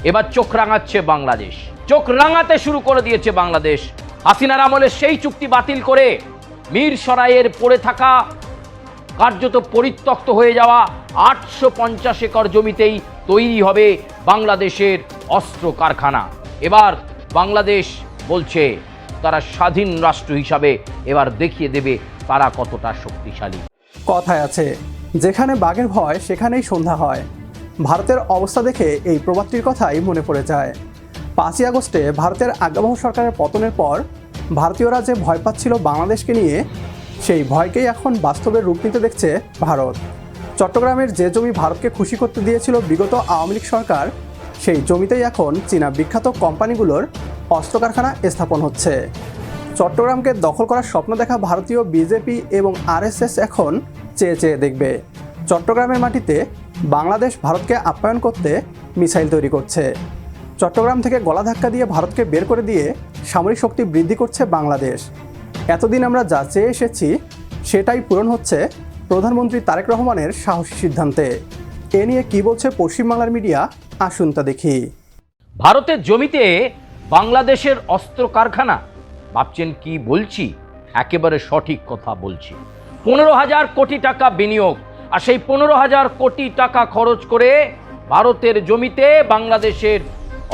এবার চোখ রাঙাচ্ছে বাংলাদেশ, চোখ রাঙাতে শুরু করে দিয়েছে বাংলাদেশ। হাসিনার আমলে সেই চুক্তি বাতিল করে মিরসরাইয়ের পড়ে থাকা, কার্যত পরিত্যক্ত হয়ে যাওয়া 850 একর জমিতেই তৈরি হবে বাংলাদেশের অস্ত্র কারখানা। এবার বাংলাদেশ বলছে তারা স্বাধীন রাষ্ট্র হিসাবে এবার দেখিয়ে দেবে তারা কতটা শক্তিশালী। কথায় আছে, যেখানে বাঘের ভয় সেখানেই সন্ধ্যা হয়। ভারতের অবস্থা দেখে এই প্রবাদটির কথাই মনে পড়ে যায়। 5ই আগস্টে ভারতের আজ্ঞাবহ সরকারের পতনের পর ভারতীয়রা যে ভয় পাচ্ছিল বাংলাদেশকে নিয়ে, সেই ভয়কেই এখন বাস্তবের রূপ নিতে দেখছে ভারত। চট্টগ্রামের যে জমি ভারতকে খুশি করতে দিয়েছিল বিগত আওয়ামী লীগ সরকার, সেই জমিতেই এখন চীনা বিখ্যাত কোম্পানিগুলোর অস্ত্র কারখানা স্থাপন হচ্ছে। চট্টগ্রামকে দখল করার স্বপ্ন দেখা ভারতীয় বিজেপি এবং আরএসএস এখন চেয়ে চেয়ে দেখবে চট্টগ্রামের মাটিতে বাংলাদেশ ভারতকে আপ্যায়ন করতে মিসাইল তৈরি করছে। চট্টগ্রাম থেকে গলা ধাক্কা দিয়ে ভারতকে বের করে দিয়ে সামরিক শক্তি বৃদ্ধি করছে বাংলাদেশ। এতদিন আমরা যা চেয়ে এসেছি সেটাই পূরণ হচ্ছে প্রধানমন্ত্রী তারেক রহমানের সাহসী সিদ্ধান্তে। এ নিয়ে কি বলছে পশ্চিমবাংলার মিডিয়া, আসুন তা দেখি। ভারতের জমিতে বাংলাদেশের অস্ত্র কারখানা, ভাবছেন কি বলছি? একেবারে সঠিক কথা বলছি। 15,000 কোটি টাকা বিনিয়োগ, আর সেই 15,000 কোটি টাকা খরচ করে ভারতের জমিতে বাংলাদেশের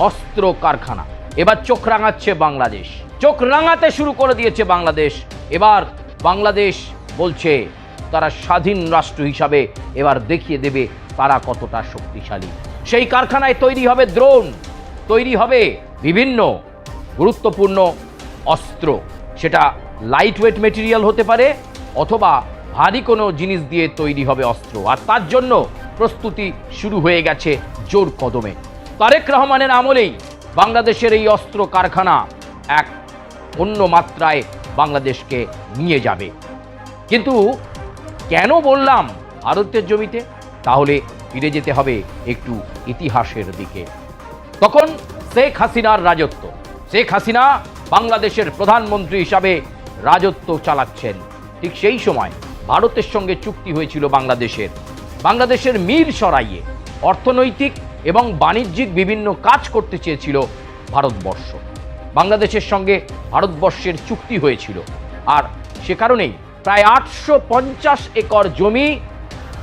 অস্ত্র কারখানা। এবার চোখ রাঙাচ্ছে বাংলাদেশ, চোখ রাঙাতে শুরু করে দিয়েছে বাংলাদেশ। এবার বাংলাদেশ বলছে তারা স্বাধীন রাষ্ট্র হিসাবে এবার দেখিয়ে দেবে তারা কতটা শক্তিশালী। সেই কারখানায় তৈরি হবে ড্রোন, তৈরি হবে বিভিন্ন গুরুত্বপূর্ণ অস্ত্র। সেটা লাইট ওয়েট মেটেরিয়াল হতে পারে অথবা ভারী কোনো জিনিস দিয়ে তৈরি হবে অস্ত্র। আর তার জন্য প্রস্তুতি শুরু হয়ে গেছে জোর কদমে। তারেক রহমানের আমলেই বাংলাদেশের এই অস্ত্র কারখানা এক অন্য মাত্রায় বাংলাদেশকে নিয়ে যাবে। কিন্তু কেন বললাম ভারতের জমিতে? তাহলে ফিরে যেতে হবে একটু ইতিহাসের দিকে। তখন শেখ হাসিনার রাজত্ব, শেখ হাসিনা বাংলাদেশের প্রধানমন্ত্রী হিসাবে রাজত্ব চালাচ্ছেন। ঠিক সেই সময় ভারতের সঙ্গে চুক্তি হয়েছিল বাংলাদেশের মিরসরাইয়ে অর্থনৈতিক এবং বাণিজ্যিক বিভিন্ন কাজ করতে চেয়েছিল ভারতবর্ষ। বাংলাদেশের সঙ্গে ভারতবর্ষের চুক্তি হয়েছিল, আর সে কারণেই প্রায় 850 একর জমি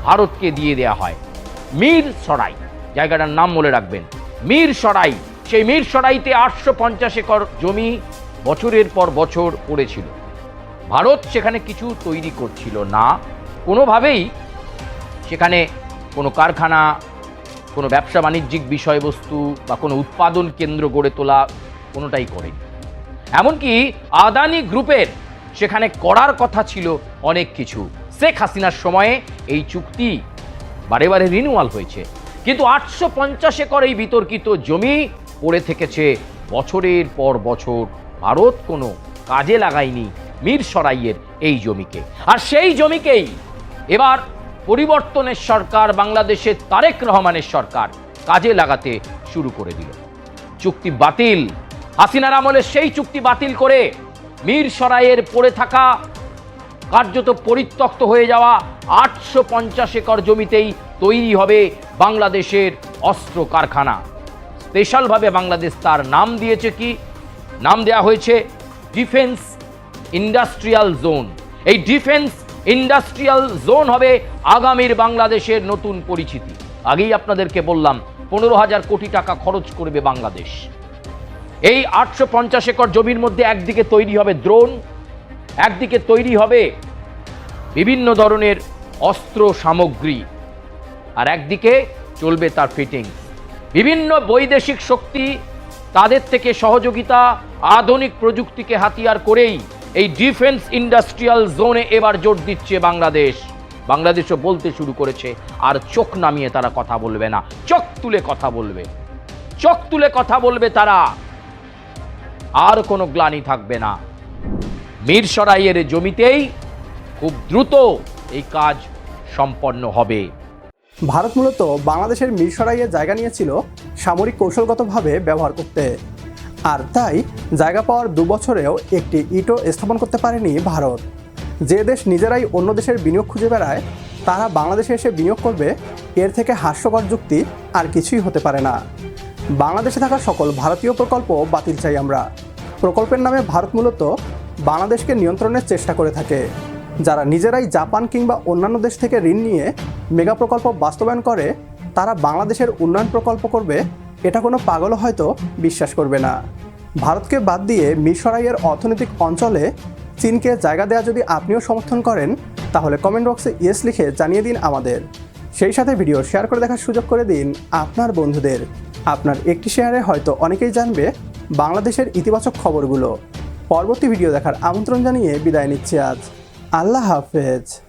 ভারতকে দিয়ে দেওয়া হয়। মিরসরাই জায়গাটার নাম মনে রাখবেন, মিরসরাই। সেই মিরসরাইতে 850 একর জমি বছরের পর বছর পড়েছিল। ভারত সেখানে কিছু তৈরি করছিল না, কোনোভাবেই সেখানে কোনো কারখানা, কোনো ব্যবসা বাণিজ্যিক বিষয়বস্তু বা কোনো উৎপাদন কেন্দ্র গড়ে তোলা কোনোটাই করেনি। এমনকি আদানি গ্রুপের সেখানে করার কথা ছিল অনেক কিছু। শেখ হাসিনার সময়ে এই চুক্তি বারে বারে রিনিউয়াল হয়েছে, কিন্তু 850 একর এই বিতর্কিত জমি পড়ে থেকেছে বছরের পর বছর। ভারত কোনো কাজে লাগায়নি মিরসরাইয়ের এই জমিকে। আর সেই জমিকেই এবার পরিবর্তনের সরকার, বাংলাদেশের তারেক রহমানের সরকার কাজে লাগাতে শুরু করে দিল। চুক্তি বাতিল, হাসিনার আমলে সেই চুক্তি বাতিল করে মিরসরাইয়ের পড়ে থাকা, কার্যত পরিত্যক্ত হয়ে যাওয়া 850 একর জমিতেই তৈরি হবে বাংলাদেশের অস্ত্র কারখানা। স্পেশালভাবে বাংলাদেশ তার নাম দিয়েছে, কি নাম দেওয়া হয়েছে? Defence industrial zone. এই ডিফেন্স ইন্ডাস্ট্রিয়াল জোন হবে আগামীর বাংলাদেশের নতুন পরিচিতি। আগেই আপনাদেরকে বললাম 15,000 কোটি টাকা খরচ করবে বাংলাদেশ। এই 850 একর জমির মধ্যে একদিকে তৈরি হবে ড্রোন, একদিকে তৈরি হবে বিভিন্ন ধরনের অস্ত্র সামগ্রী, আর একদিকে চলবে তার ফিটিং। বিভিন্ন বৈদেশিক শক্তি তাদের থেকে সহযোগিতা, আধুনিক প্রযুক্তিকে হাতিয়ার করেই এই ডিফেন্স ইন্ডাস্ট্রিয়াল জোনে এবার জোর দিচ্ছে বাংলাদেশ। বাংলাদেশও বলতে শুরু করেছে, আর চোখ নামিয়ে তারা কথা বলবে না, চোখ তুলে কথা বলবে, চোখ তুলে কথা বলবে তারা। আর কোনো গ্লানি থাকবে না। মিরসরাইয়ের জমিতেই খুব দ্রুত এই কাজ সম্পন্ন হবে। ভারত মূলত বাংলাদেশের মিরসরাইয়ে জায়গা নিয়েছিল সামরিক কৌশলগতভাবে ব্যবহার করতে, আর তাই জায়গা পাওয়ার 2 বছরেও একটি ইটও স্থাপন করতে পারেনি ভারত। যে দেশ নিজেরাই অন্য দেশের বিনিয়োগ খুঁজে বেড়ায়, তারা বাংলাদেশে এসে বিনিয়োগ করবে, এর থেকে হাস্যকর যুক্তি আর কিছুই হতে পারে না। বাংলাদেশে থাকা সকল ভারতীয় প্রকল্প বাতিল চাই আমরা। প্রকল্পের নামে ভারত মূলত বাংলাদেশকে নিয়ন্ত্রণের চেষ্টা করে থাকে। যারা নিজেরাই জাপান কিংবা অন্যান্য দেশ থেকে ঋণ নিয়ে মেগা প্রকল্প বাস্তবায়ন করে, তারা বাংলাদেশের উন্নয়ন প্রকল্প করবে, এটা কোনো পাগলও হয়তো বিশ্বাস করবে না। ভারতকে বাদ দিয়ে মিরসরাইয়ের অর্থনৈতিক অঞ্চলে চীনকে জায়গা দেওয়া যদি আপনিও সমর্থন করেন, তাহলে কমেন্ট বক্সে ইয়েস লিখে জানিয়ে দিন আমাদের। সেই সাথে ভিডিও শেয়ার করে দেখার সুযোগ করে দিন আপনার বন্ধুদের। আপনার একটি শেয়ারে হয়তো অনেকেই জানবে বাংলাদেশের ইতিবাচক খবরগুলো। পরবর্তী ভিডিও দেখার আমন্ত্রণ জানিয়ে বিদায় নিচ্ছি আজ। আল্লাহ হাফেজ।